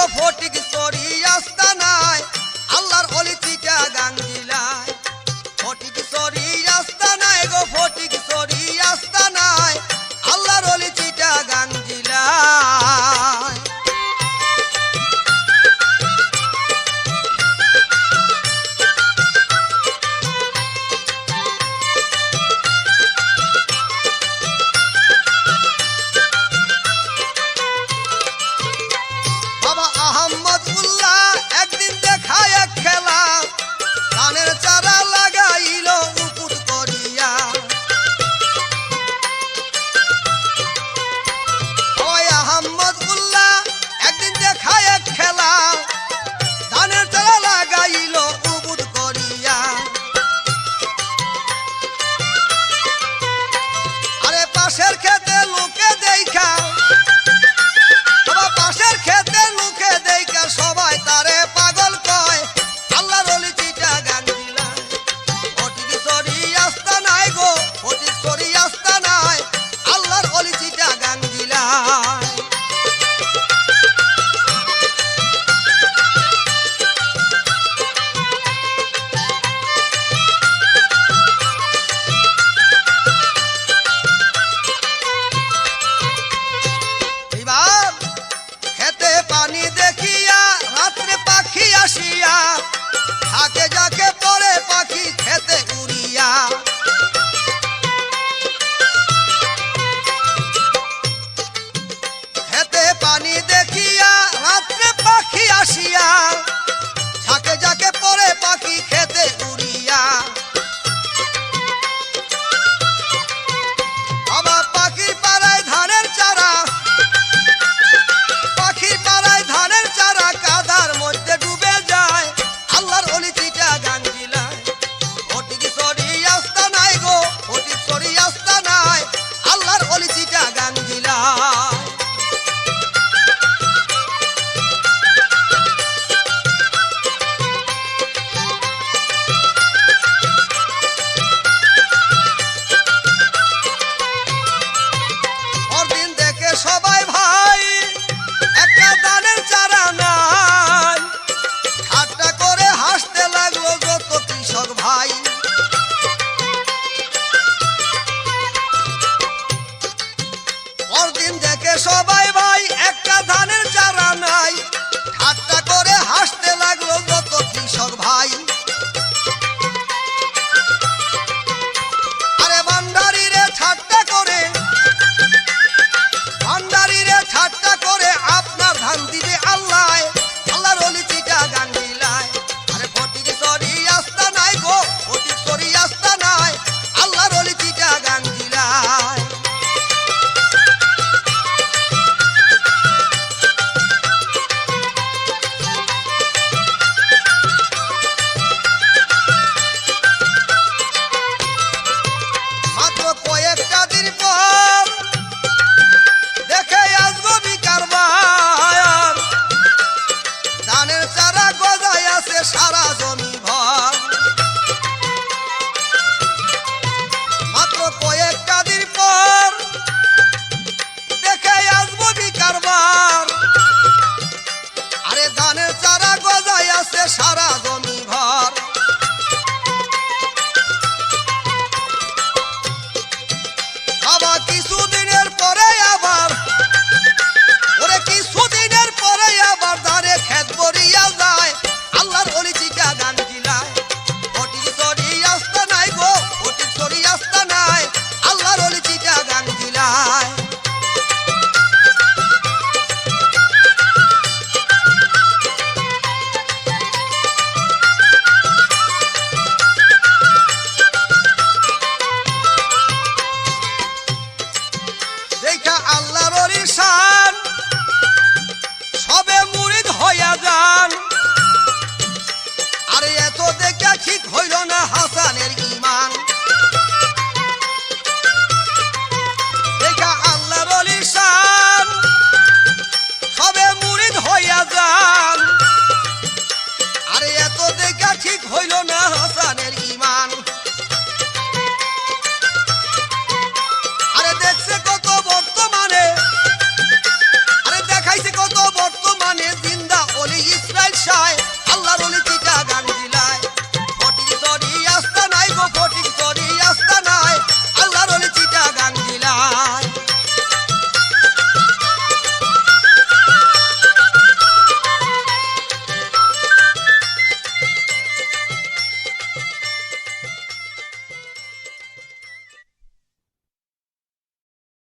গো Phatik sorry আস্তানায় আল্লাহর অলি চিটাগাং জেলায়। Phatik sorry আস্তানায় গো Phatik sorry আস্তানায় আল্লাহর অলি চিটাগাং জেলায়। বাবা আহমদুল্লাহ একদিন দেখায় এক খেলা, ধানের চারা লাগাইল উপুট করিয়া। ওই আহমদুল্লাহ একদিন দেখায় এক খেলা, ধানের চারা লাগাইল উপুট করিয়া। আরে পাশের খেতে লোকে দেখা, পাশের খেতে লোকে দেখা সবাই তারে পাগল কয়। আল্লাহর অলি চিটাগাং জেলায়। ফটিক সরি আস্তানায় গো ফটিক সরি আস্তানায় আল্লাহর অলি চিটাগাং জেলায়। এবার খেতে পানি দেখিয়া রাত্রে পাখি আসিয়া, থাকে যাকে পরে পাখি খেতে উড়িয়া। খেতে পানি দেখিয়া রাত্রে পাখি আসিয়া, থাকে যাকে পরে পাখি খেতে উড়িয়া। বাবা পাখির পাড়ায় ধানের চারা, পাখির পাড়ায় ধানের চারা কাদার মধ্যে ডুবে যায়। আল্লাহর অলি চিটাগাং জেলায়। ফটিক সরি আস্তানায় গো ফটিক সরি আস্তানায় আল্লাহর অলি চিটাগাং জেলায়। পরদিন দেখে সবাই ভাই একটা দানের চারা নাই, ঠাট্টা করে হাসতে লাগলো যত কৃষক ভাই। পরদিন দেখে সবাই ভাই একটা ধানের চারা নাই, ঠাট্টা করে হাসতে লাগলো যত কৃষক ভাই। আরে ভান্ডারীরে ঠাট্টা করে, ভান্ডারীরে ঠাট্টা করে আপনার ধান দিবে আল্লাহ। আল্লাহর অলি চিটাগাং জেলায়। আরে ফটিক সরি আস্তানায় গো ফটিক সরি আস্তানায় আল্লাহর অলি চিটাগাং জেলায়। মাত্র কয়েকটা দিন পর দেখে আসবো বিকার বায়ার, ধানের চারা গজায় আছে সারা জমি ভর। মাত্র কয়েকটা দিন পর দেখে আসবো বিকার বার, আরে ধানের চারা গজায় আছে সারা জমি ভর। বাবা কিছুদিনের পরে আবার, ওরে কিছুদিনের পরে আবার ধারে খেত ভরিয়া যায়। আল্লাহর অলি চিটাগাং জেলায়। ফটিক সরি আস্তানায় গো ফটিক সরি আস্তানায় আল্লাহর অলি চিটাগাং জেলায়। দেখা আল্লাহর অলি শান